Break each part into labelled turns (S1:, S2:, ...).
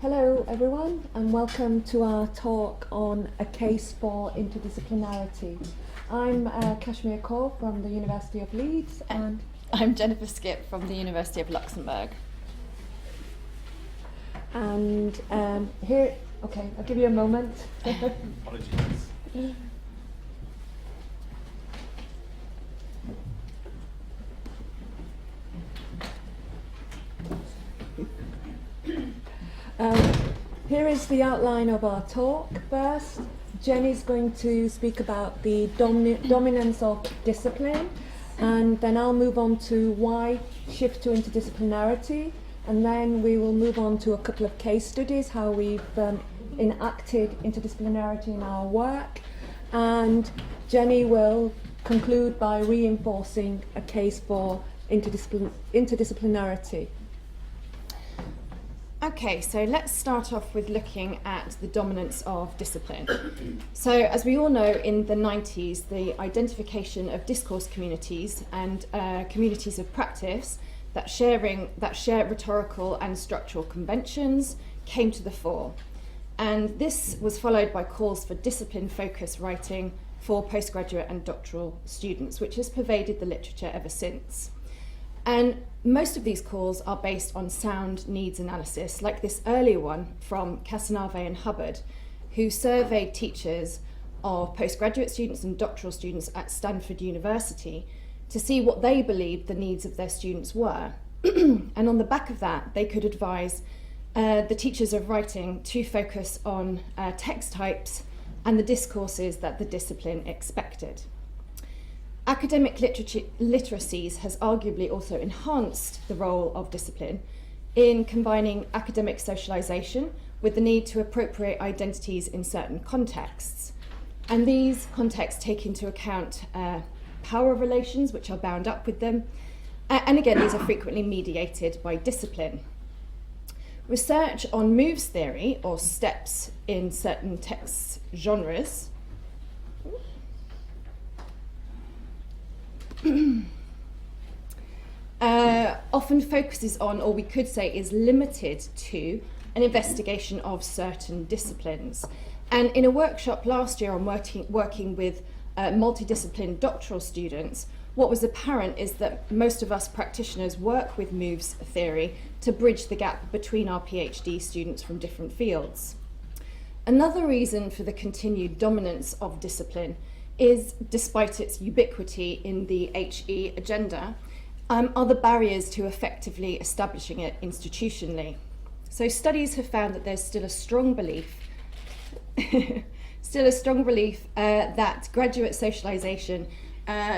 S1: Hello everyone, and welcome to our talk on a case for interdisciplinarity. I'm Kashmir Kaur from the University of Leeds, and
S2: I'm Jennifer Skip from the University of Luxembourg.
S1: And here, okay, I'll give you a moment.
S3: Apologies.
S1: Here is the outline of our talk. First, Jenny's going to speak about the dominance of discipline, and then I'll move on to why shift to interdisciplinarity, and then we will move on to a couple of case studies, how we've enacted interdisciplinarity in our work, and Jenny will conclude by reinforcing a case for interdisciplinarity.
S2: Okay, so let's start off with looking at the dominance of discipline. So as we all know, in the 90s, the identification of discourse communities and communities of practice that share rhetorical and structural conventions came to the fore. And this was followed by calls for discipline-focused writing for postgraduate and doctoral students, which has pervaded the literature ever since. And most of these calls are based on sound needs analysis, like this earlier one from Casanave and Hubbard, who surveyed teachers of postgraduate students and doctoral students at Stanford University to see what they believed the needs of their students were. And on the back of that, they could advise the teachers of writing to focus on text types and the discourses that the discipline expected. Academic literacies has arguably also enhanced the role of discipline in combining academic socialization with the need to appropriate identities in certain contexts. And these contexts take into account power relations, which are bound up with them. And again, these are frequently mediated by discipline. Research on moves theory, or steps in certain text genres, often focuses on, or we could say is limited to, an investigation of certain disciplines. And in a workshop last year on working with multidiscipline doctoral students, what was apparent is that most of us practitioners work with moves theory to bridge the gap between our PhD students from different fields. Another reason for the continued dominance of discipline is, despite its ubiquity in the HE agenda, are the barriers to effectively establishing it institutionally. So studies have found that there's still a strong belief that graduate socialization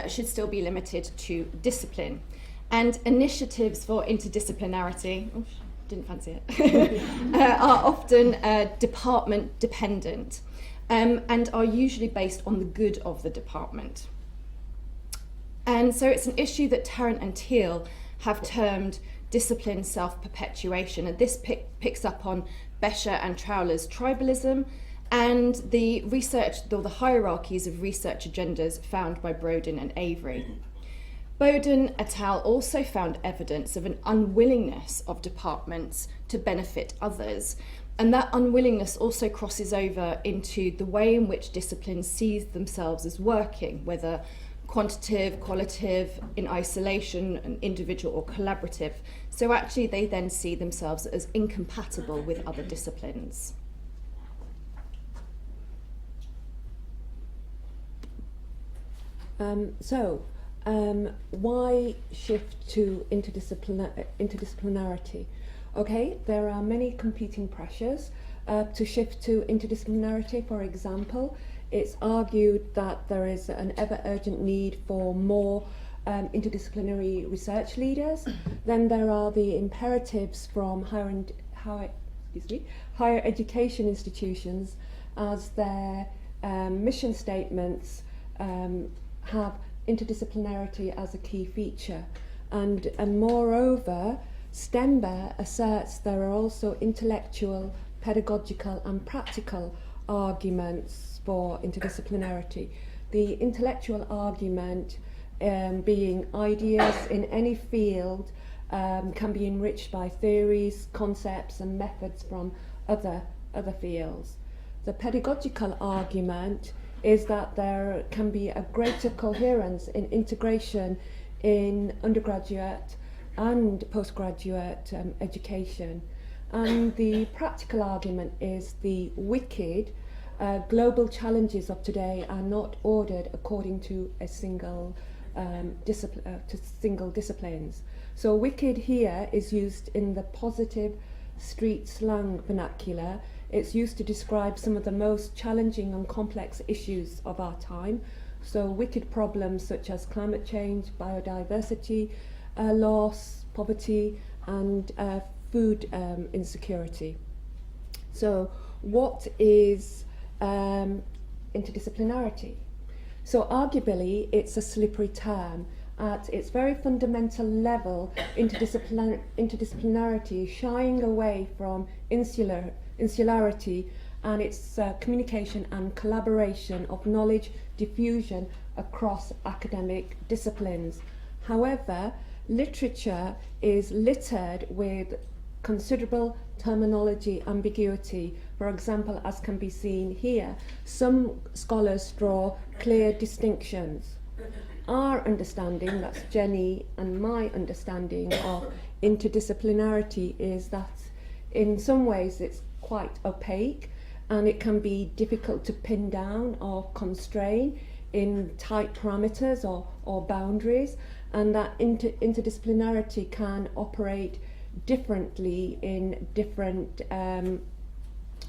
S2: should still be limited to discipline. And initiatives for interdisciplinarity, didn't fancy it, are often department dependent. And are usually based on the good of the department. And so it's an issue that Tarrant and Teal have termed discipline self-perpetuation, and this picks up on Bescher and Trowler's tribalism and the hierarchies of research agendas found by Brodin and Avery. Bowden et al. Also found evidence of an unwillingness of departments to benefit others. And that unwillingness also crosses over into the way in which disciplines see themselves as working, whether quantitative, qualitative, in isolation, and individual or collaborative. So actually they then see themselves as incompatible with other disciplines.
S1: Why shift to interdisciplinarity? Okay, there are many competing pressures to shift to interdisciplinarity. For example, it's argued that there is an ever-urgent need for more interdisciplinary research leaders. Then there are the imperatives from higher education institutions, as their mission statements have interdisciplinarity as a key feature. And moreover, Stember asserts there are also intellectual, pedagogical and practical arguments for interdisciplinarity. The intellectual argument being ideas in any field can be enriched by theories, concepts and methods from other fields. The pedagogical argument is that there can be a greater coherence in integration in undergraduate and postgraduate education. And the practical argument is the wicked global challenges of today are not ordered according to a single single disciplines. So wicked here is used in the positive street slang vernacular. It's used to describe some of the most challenging and complex issues of our time. So wicked problems such as climate change, biodiversity loss, poverty, and food insecurity. So what is interdisciplinarity? So arguably it's a slippery term. At its very fundamental level, interdisciplinarity is shying away from insularity and its communication and collaboration of knowledge diffusion across academic disciplines. However, literature is littered with considerable terminology ambiguity. For example, as can be seen here, some scholars draw clear distinctions. Our understanding, that's Jenny and my understanding of interdisciplinarity, is that in some ways it's quite opaque and it can be difficult to pin down or constrain in tight parameters or boundaries, and that interdisciplinarity can operate differently in different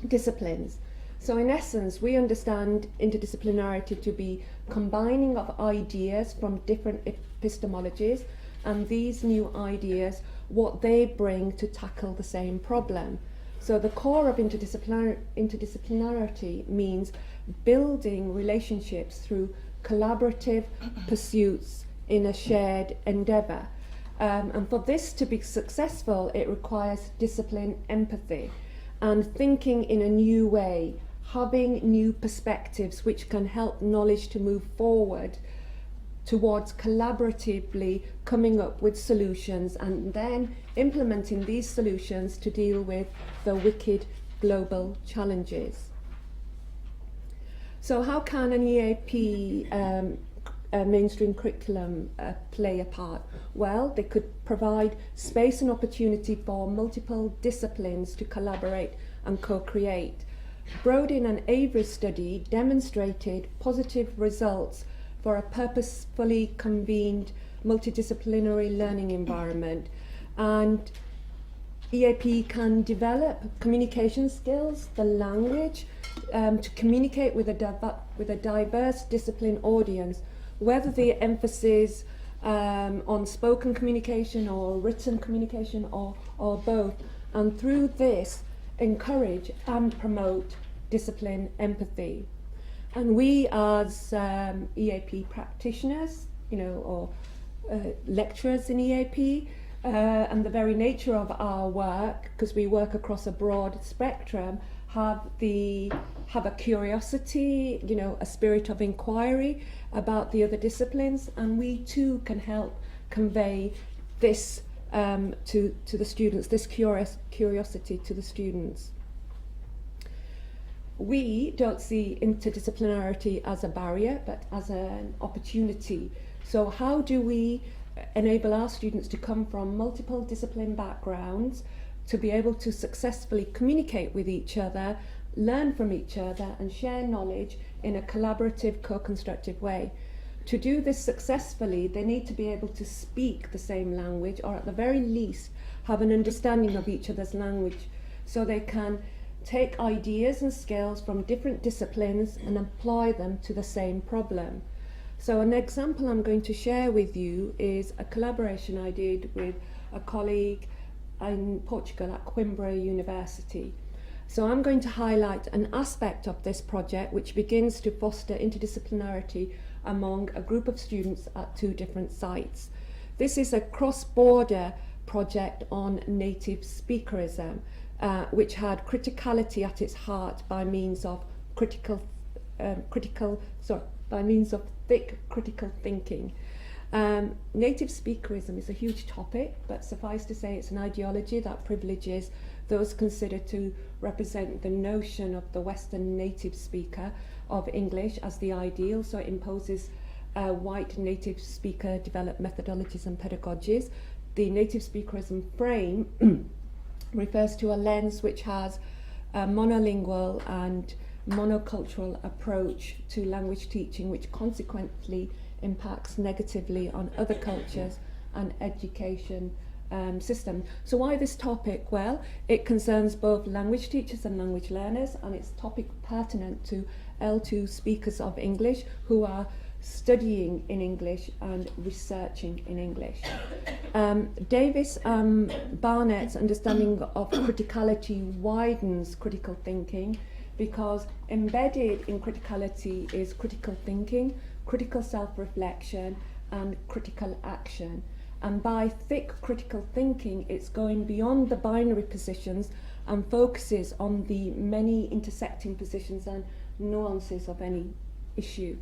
S1: disciplines. So in essence, we understand interdisciplinarity to be combining of ideas from different epistemologies, and these new ideas, what they bring to tackle the same problem. So the core of interdisciplinarity means building relationships through collaborative pursuits in a shared endeavour. And for this to be successful, it requires discipline, empathy, and thinking in a new way, having new perspectives which can help knowledge to move forward towards collaboratively coming up with solutions and then implementing these solutions to deal with the wicked global challenges. So how can an EAP mainstream curriculum play a part? Well, they could provide space and opportunity for multiple disciplines to collaborate and co-create. Brodin and Avery study demonstrated positive results for a purposefully convened multidisciplinary learning environment, and EAP can develop communication skills, the language, to communicate with a diverse discipline audience, whether the emphasis on spoken communication or written communication or both, and through this encourage and promote discipline empathy. And we as EAP practitioners, or lecturers in EAP, and the very nature of our work, because we work across a broad spectrum, have a curiosity, a spirit of inquiry about the other disciplines, and we too can help convey this to the students, this curiosity to the students. We don't see interdisciplinarity as a barrier, but as an opportunity. So how do we enable our students to come from multiple discipline backgrounds to be able to successfully communicate with each other, learn from each other, and share knowledge in a collaborative, co-constructive way? To do this successfully, they need to be able to speak the same language, or at the very least have an understanding of each other's language, so they can take ideas and skills from different disciplines and apply them to the same problem. So an example I'm going to share with you is a collaboration I did with a colleague in Portugal at Coimbra University. So I'm going to highlight an aspect of this project which begins to foster interdisciplinarity among a group of students at two different sites. This is a cross-border project on native speakerism, which had criticality at its heart by means of thick critical thinking. Native speakerism is a huge topic, but suffice to say it's an ideology that privileges those considered to represent the notion of the Western native speaker of English as the ideal, so it imposes white native speaker developed methodologies and pedagogies. The native speakerism frame refers to a lens which has a monolingual and monocultural approach to language teaching, which consequently impacts negatively on other cultures and education system. So why this topic? Well, it concerns both language teachers and language learners, and it's topic pertinent to L2 speakers of English who are studying in English and researching in English. Davis Barnett's understanding of criticality widens critical thinking, because embedded in criticality is critical thinking, critical self-reflection, and critical action. And by thick critical thinking, it's going beyond the binary positions and focuses on the many intersecting positions and nuances of any issue.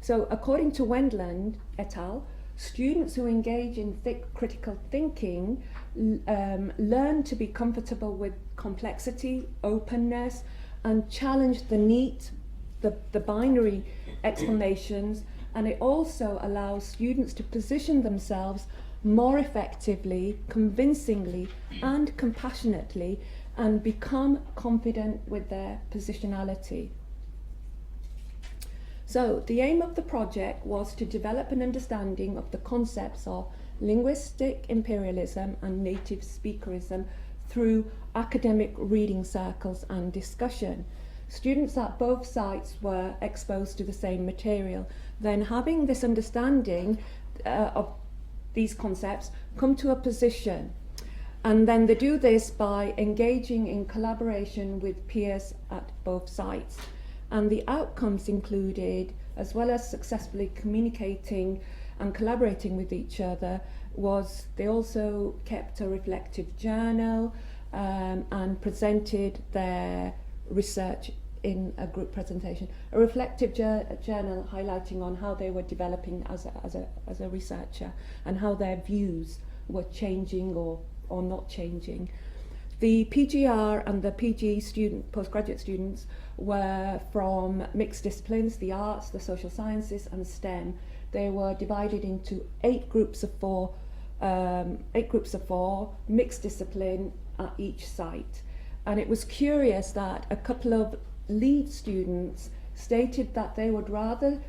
S1: So according to Wendland et al., students who engage in thick critical thinking learn to be comfortable with complexity, openness, and challenge the neat, the binary explanations, and it also allows students to position themselves more effectively, convincingly, and compassionately, and become confident with their positionality. So the aim of the project was to develop an understanding of the concepts of linguistic imperialism and native speakerism through academic reading circles and discussion. Students at both sites were exposed to the same material. Then, having this understanding of these concepts, come to a position. And then they do this by engaging in collaboration with peers at both sites. And the outcomes included, as well as successfully communicating and collaborating with each other, was they also kept a reflective journal and presented their research in a group presentation. A reflective journal highlighting on how they were developing as a researcher and how their views were changing or not changing. The PGR and the PG postgraduate students were from mixed disciplines, the arts, the social sciences, and STEM. They were divided into 8 groups of 4, mixed discipline at each site. And it was curious that a couple of lead students stated that they would rather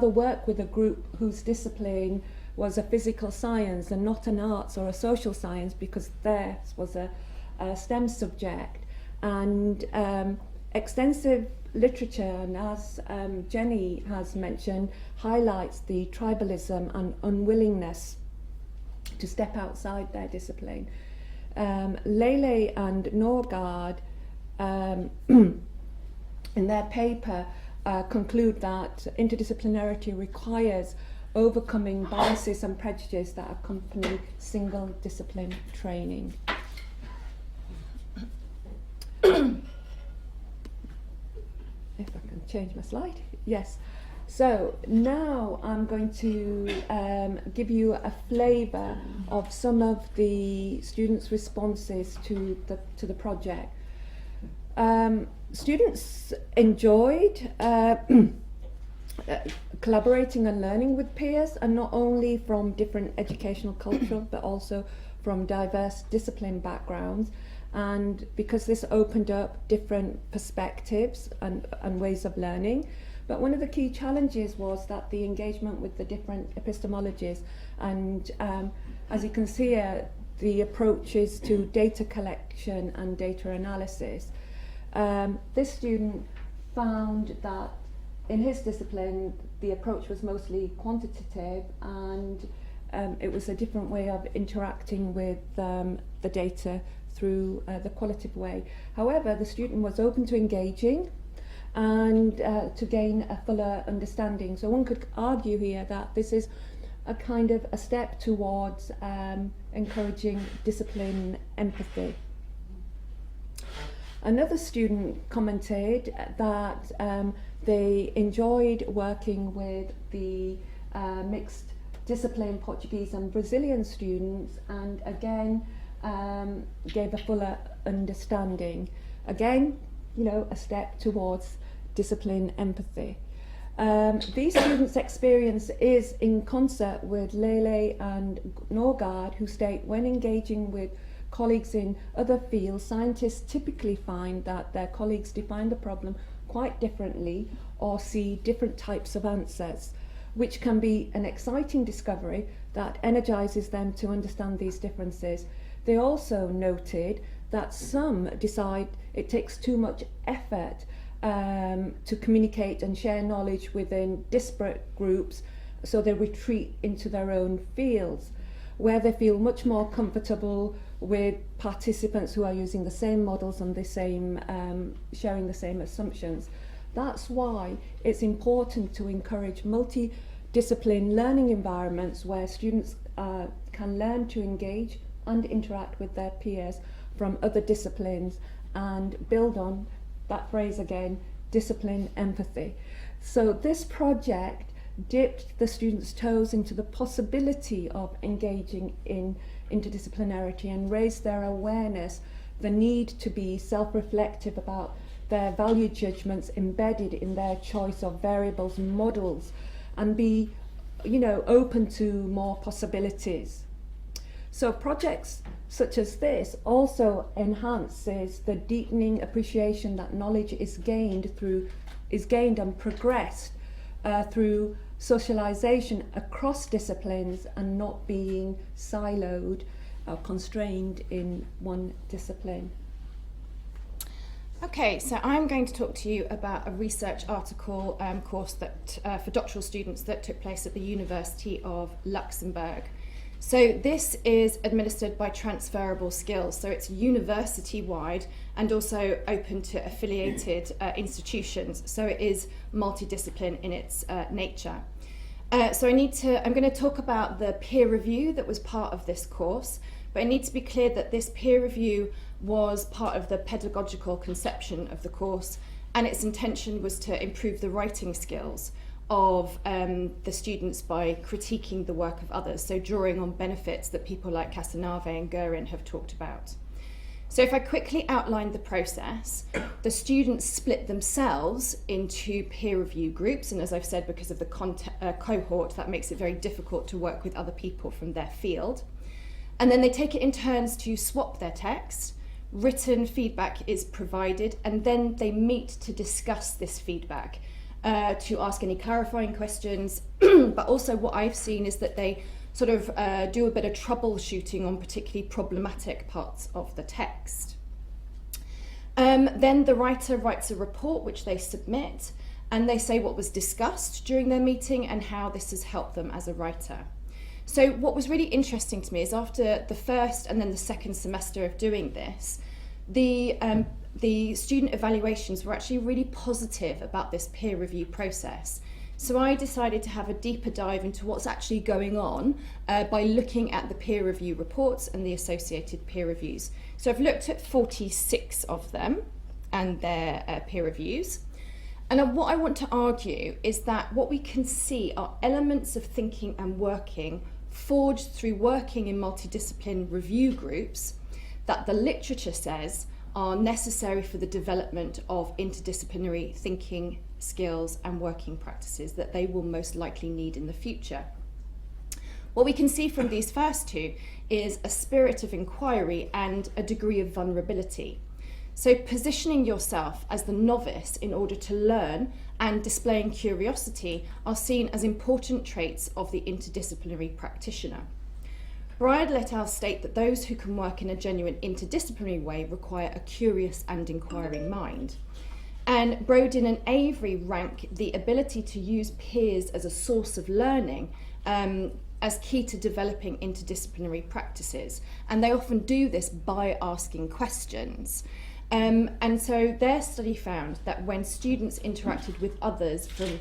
S1: work with a group whose discipline was a physical science and not an arts or a social science, because theirs was a STEM subject. And extensive literature, and as Jenny has mentioned, highlights the tribalism and unwillingness to step outside their discipline. Lele and Norgard in their paper conclude that interdisciplinarity requires overcoming biases and prejudice that accompany single discipline training. If I can change my slide. Yes. So now I'm going to give you a flavour of some of the students' responses to the project. Students enjoyed collaborating and learning with peers, and not only from different educational cultural but also from diverse discipline backgrounds, and because this opened up different perspectives and ways of learning. But one of the key challenges was that the engagement with the different epistemologies, and as you can see here, the approaches to data collection and data analysis. This student found that in his discipline the approach was mostly quantitative, and it was a different way of interacting with the data through the qualitative way. However, the student was open to engaging and to gain a fuller understanding. So one could argue here that this is a kind of a step towards encouraging discipline empathy. Another student commented that they enjoyed working with the mixed discipline Portuguese and Brazilian students, and again gave a fuller understanding. Again, a step towards discipline empathy. These students' experience is in concert with Lele and Norgard, who state when engaging with colleagues in other fields, scientists typically find that their colleagues define the problem quite differently or see different types of answers, which can be an exciting discovery that energizes them to understand these differences. They also noted that some decide it takes too much effort to communicate and share knowledge within disparate groups, so they retreat into their own fields, where they feel much more comfortable with participants who are using the same models and the same, sharing the same assumptions. That's why it's important to encourage multidiscipline learning environments where students can learn to engage and interact with their peers from other disciplines and build on that phrase again, discipline empathy. So this project dipped the students' toes into the possibility of engaging in interdisciplinarity and raised their awareness, the need to be self-reflective about their value judgments embedded in their choice of variables and models, and be, open to more possibilities. So projects such as this also enhances the deepening appreciation that knowledge is gained and progressed through socialization across disciplines and not being siloed or constrained in one discipline.
S2: Okay, so I'm going to talk to you about a research article course that for doctoral students that took place at the University of Luxembourg. So this is administered by Transferable Skills, so it's university-wide and also open to affiliated institutions, so it is multidiscipline in its nature. So I'm going to talk about the peer review that was part of this course, but I need to be clear that this peer review was part of the pedagogical conception of the course, and its intention was to improve the writing skills of the students by critiquing the work of others, so drawing on benefits that people like Casanave and Guerin have talked about. So if I quickly outline the process, the students split themselves into peer review groups, and as I've said, because of the cohort, that makes it very difficult to work with other people from their field. And then they take it in turns to swap their text, written feedback is provided, and then they meet to discuss this feedback, to ask any clarifying questions, but also what I've seen is that they sort of do a bit of troubleshooting on particularly problematic parts of the text. Then the writer writes a report which they submit, and they say what was discussed during their meeting and how this has helped them as a writer. So what was really interesting to me is after the first and then the second semester of doing this, the student evaluations were actually really positive about this peer review process. So I decided to have a deeper dive into what's actually going on by looking at the peer review reports and the associated peer reviews. So I've looked at 46 of them and their peer reviews. And what I want to argue is that what we can see are elements of thinking and working forged through working in multidiscipline review groups that the literature says are necessary for the development of interdisciplinary thinking skills and working practices that they will most likely need in the future. What we can see from these first two is a spirit of inquiry and a degree of vulnerability. So positioning yourself as the novice in order to learn and displaying curiosity are seen as important traits of the interdisciplinary practitioner. Bridle et al. State that those who can work in a genuine interdisciplinary way require a curious and inquiring mind. And Brodin and Avery rank the ability to use peers as a source of learning as key to developing interdisciplinary practices. And they often do this by asking questions. And so their study found that when students interacted with others from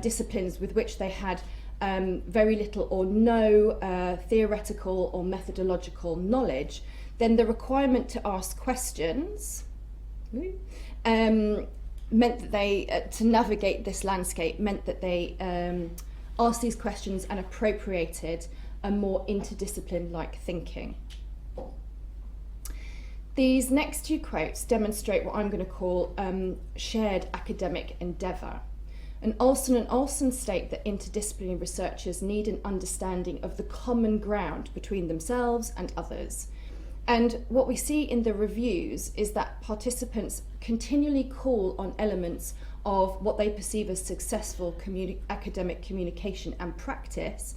S2: disciplines with which they had very little or no theoretical or methodological knowledge, then the requirement to ask questions meant that they, to navigate this landscape, meant that they asked these questions and appropriated a more interdiscipline-like thinking. These next two quotes demonstrate what I'm going to call shared academic endeavour. And Olson state that interdisciplinary researchers need an understanding of the common ground between themselves and others. And what we see in the reviews is that participants continually call on elements of what they perceive as successful academic communication and practice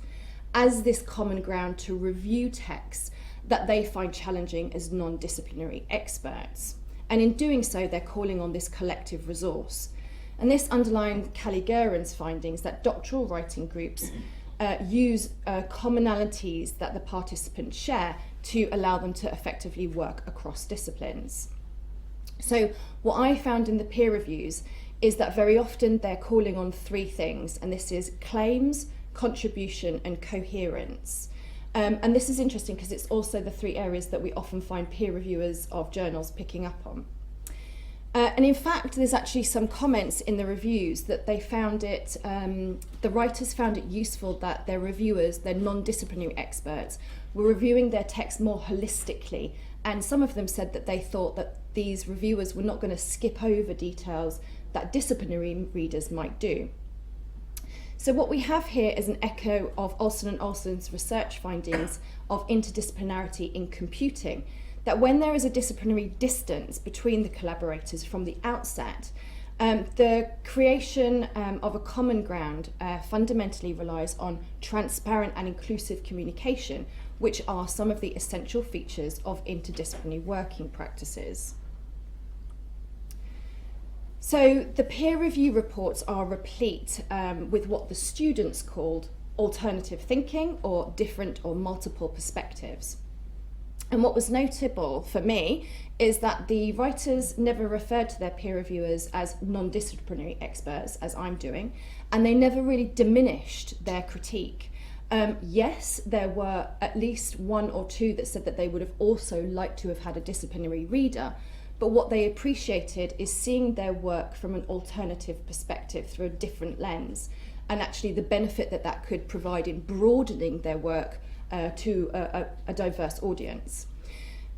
S2: as this common ground to review texts that they find challenging as non-disciplinary experts. And in doing so, they're calling on this collective resource. And this underlines Callie-Guerin's findings that doctoral writing groups use commonalities that the participants share to allow them to effectively work across disciplines. So what I found in the peer reviews is that very often they're calling on three things, and this is claims, contribution, and coherence. And this is interesting because it's also the three areas that we often find peer reviewers of journals picking up on. And in fact, there's actually some comments in the reviews that they found it, the writers found it useful that their reviewers, their non-disciplinary experts, were reviewing their text more holistically. And some of them said that they thought that these reviewers were not going to skip over details that disciplinary readers might do. So what we have here is an echo of Olson and Olson's research findings of interdisciplinarity in computing, that when there is a disciplinary distance between the collaborators from the outset, the creation of a common ground fundamentally relies on transparent and inclusive communication, which are some of the essential features of interdisciplinary working practices. So the peer review reports are replete with what the students called alternative thinking or different or multiple perspectives. And what was notable for me is that the writers never referred to their peer reviewers as non-disciplinary experts, as I'm doing, and they never really diminished their critique. Yes, there were at least one or two that said that they would have also liked to have had a disciplinary reader, but what they appreciated is seeing their work from an alternative perspective through a different lens, and actually the benefit that that could provide in broadening their work to a diverse audience.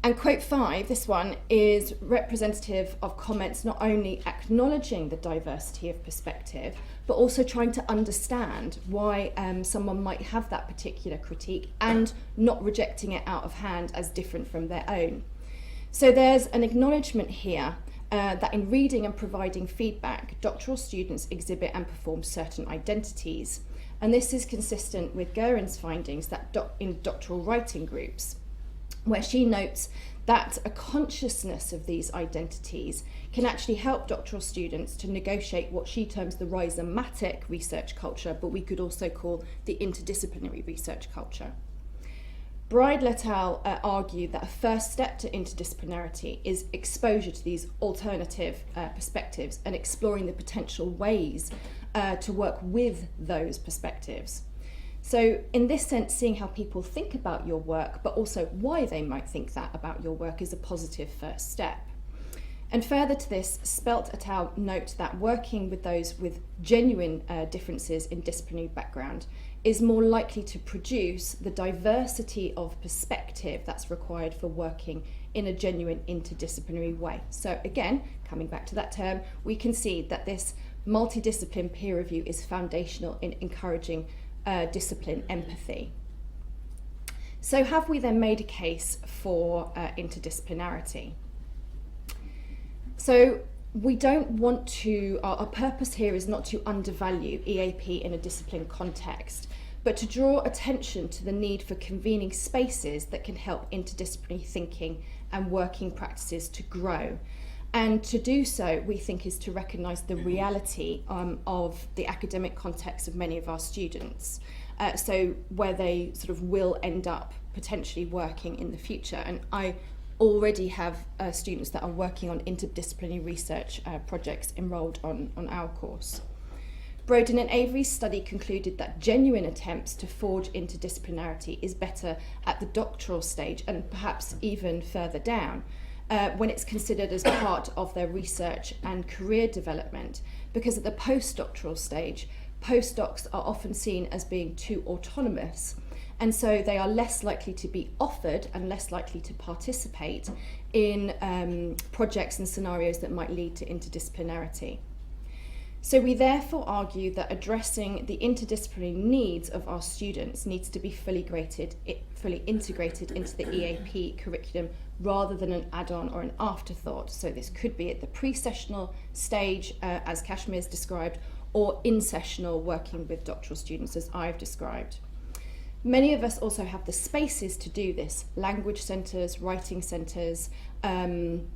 S2: And quote 5, this one, is representative of comments not only acknowledging the diversity of perspective, but also trying to understand why someone might have that particular critique and not rejecting it out of hand as different from their own. So there's an acknowledgement here that in reading and providing feedback, doctoral students exhibit and perform certain identities. And this is consistent with Guerin's findings that in doctoral writing groups, where she notes that a consciousness of these identities can actually help doctoral students to negotiate what she terms the rhizomatic research culture, but we could also call the interdisciplinary research culture. Bridle et al. Argue that a first step to interdisciplinarity is exposure to these alternative perspectives and exploring the potential ways to work with those perspectives. So in this sense, seeing how people think about your work, but also why they might think that about your work, is a positive first step. And further to this, Spelt et al. Note that working with those with genuine differences in disciplinary background is more likely to produce the diversity of perspective that's required for working in a genuine interdisciplinary way. So again, coming back to that term, we can see that this multidiscipline peer review is foundational in encouraging discipline empathy. So have we then made a case for interdisciplinarity? So we don't want to, our purpose here is not to undervalue EAP in a discipline context, but to draw attention to the need for convening spaces that can help interdisciplinary thinking and working practices to grow. And to do so, we think, is to recognise the reality of the academic context of many of our students. So where they sort of will end up potentially working in the future. And I already have students that are working on interdisciplinary research projects enrolled on our course. Brodin and Avery's study concluded that genuine attempts to forge interdisciplinarity is better at the doctoral stage and perhaps even further down when it's considered as part of their research and career development, because at the postdoctoral stage, postdocs are often seen as being too autonomous, and so they are less likely to be offered and less likely to participate in projects and scenarios that might lead to interdisciplinarity. So we therefore argue that addressing the interdisciplinary needs of our students needs to be fully integrated into the EAP curriculum rather than an add-on or an afterthought. So this could be at the pre-sessional stage, as Kashmir's described, or in-sessional, working with doctoral students, as I've described. Many of us also have the spaces to do this: language centres, writing centres, and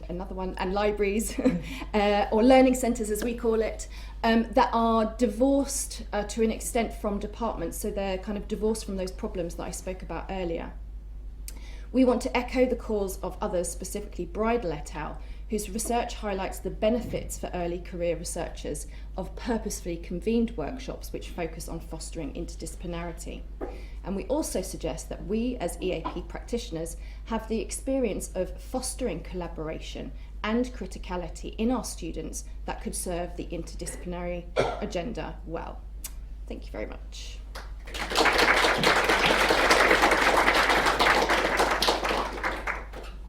S2: another one, and libraries, or learning centres as we call it, that are divorced to an extent from departments, so they're kind of divorced from those problems that I spoke about earlier. We want to echo the calls of others, specifically Bridle et al., whose research highlights the benefits for early career researchers of purposefully convened workshops which focus on fostering interdisciplinarity. And we also suggest that we as EAP practitioners have the experience of fostering collaboration and criticality in our students that could serve the interdisciplinary agenda well. Thank you very much.